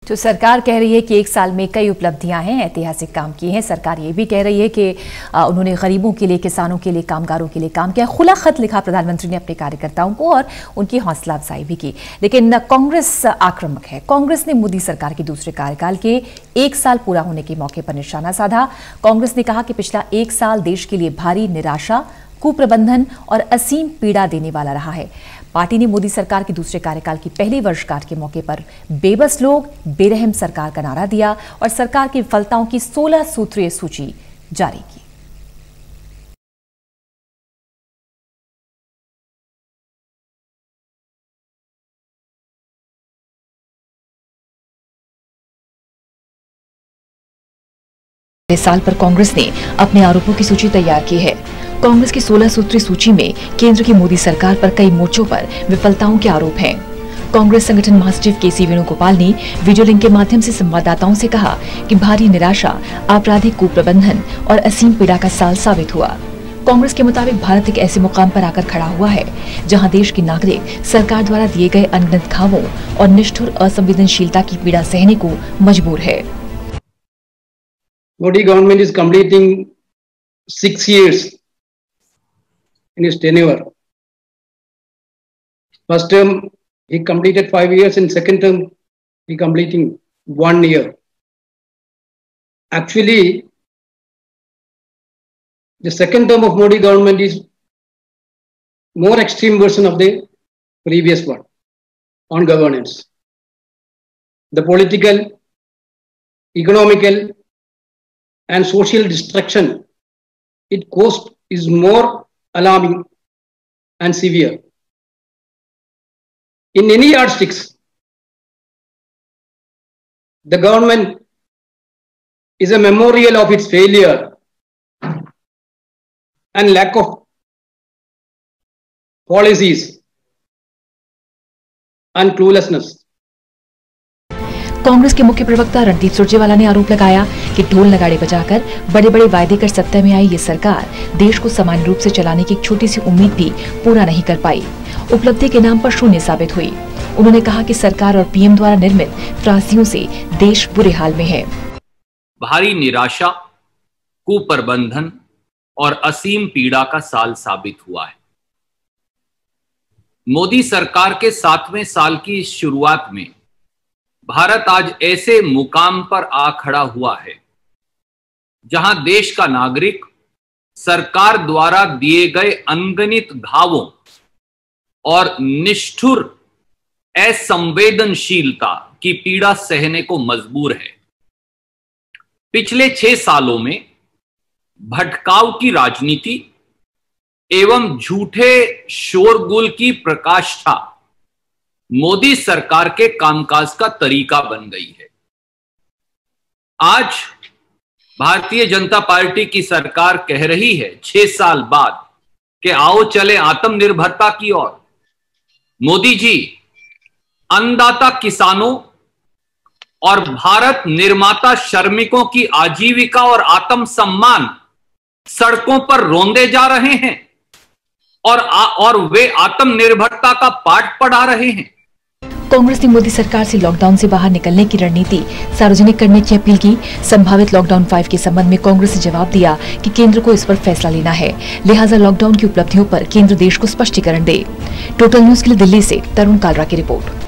तो सरकार कह रही है कि एक साल में कई उपलब्धियां हैं, ऐतिहासिक काम किए हैं। सरकार ये भी कह रही है कि उन्होंने गरीबों के लिए, किसानों के लिए, कामगारों के लिए काम किया। खुला खत लिखा प्रधानमंत्री ने अपने कार्यकर्ताओं को और उनकी हौसला अफजाई भी की। लेकिन कांग्रेस आक्रामक है। कांग्रेस ने मोदी सरकार के दूसरे कार्यकाल के 1 साल पूरा होने के मौके पर निशाना साधा। कांग्रेस ने कहा कि पिछला 1 साल देश के लिए भारी निराशा, कुप्रबंधन और असीम पीड़ा देने वाला रहा है। पार्टी ने मोदी सरकार के दूसरे कार्यकाल की पहली वर्षगांठ के मौके पर बेबस लोग, बेरहम सरकार का नारा दिया और सरकार की विफलताओं की 16 सूत्रीय सूची जारी की। इस साल पर कांग्रेस ने अपने आरोपों की सूची तैयार की है। कांग्रेस की 16 सूत्री सूची में केंद्र की मोदी सरकार पर कई मोर्चों पर विफलताओं के आरोप हैं। कांग्रेस संगठन महासचिव केसी वेणुगोपाल ने वीडियो लिंक के माध्यम से संवाददाताओं से कहा कि भारी निराशा, आपराधिक कुप्रबंधन और असीम पीड़ा का साल साबित हुआ। कांग्रेस के मुताबिक भारत एक ऐसे मुकाम पर आकर खड़ा हुआ है जहां देश के नागरिक सरकार द्वारा दिए गए अनगिनत घावों और निष्ठुर असंवेदनशीलता की पीड़ा सहने को मजबूर है। Modi government is completing 6 years in his tenure. First term he completed 5 years, in second term he completing 1 year. Actually, the second term of Modi government is more extreme version of the previous one on governance. The political, economical and social destruction it caused is more alarming and severe. In any yardsticks, the government is a memorial of its failure and lack of policies and cluelessness. Congress के मुख्य प्रवक्ता रणदीप सुरजेवाला ने आरोप लगाया कि ढोल नगाड़े बजाकर बड़े बड़े वायदे कर सत्ता में आई ये सरकार देश को सामान्य रूप से चलाने की एक छोटी सी उम्मीद भी पूरा नहीं कर पाई। उपलब्धि के नाम पर शून्य साबित हुई। उन्होंने कहा कि सरकार और पीएम द्वारा निर्मित त्रासदियों से देश बुरे हाल में है। भारी निराशा, कुप्रबंधन और असीम पीड़ा का साल साबित हुआ है। मोदी सरकार के 7वें साल की शुरुआत में भारत आज ऐसे मुकाम पर आ खड़ा हुआ है जहां देश का नागरिक सरकार द्वारा दिए गए अनगिनत घावों और निष्ठुर असंवेदनशीलता की पीड़ा सहने को मजबूर है। पिछले 6 सालों में भटकाव की राजनीति एवं झूठे शोरगुल की प्रकाष्ठा मोदी सरकार के कामकाज का तरीका बन गई है। आज भारतीय जनता पार्टी की सरकार कह रही है 6 साल बाद कि आओ चले आत्मनिर्भरता की ओर। मोदी जी अन्नदाता किसानों और भारत निर्माता श्रमिकों की आजीविका और आत्मसम्मान सड़कों पर रौंदे जा रहे हैं और वे आत्मनिर्भरता का पाठ पढ़ा रहे हैं। कांग्रेस ने मोदी सरकार से लॉकडाउन से बाहर निकलने की रणनीति सार्वजनिक करने की अपील की। संभावित लॉकडाउन 5 के संबंध में कांग्रेस ने जवाब दिया कि केंद्र को इस पर फैसला लेना है, लिहाजा लॉकडाउन की उपलब्धियों पर केंद्र देश को स्पष्टीकरण दे। टोटल न्यूज के लिए दिल्ली से तरुण कालरा की रिपोर्ट।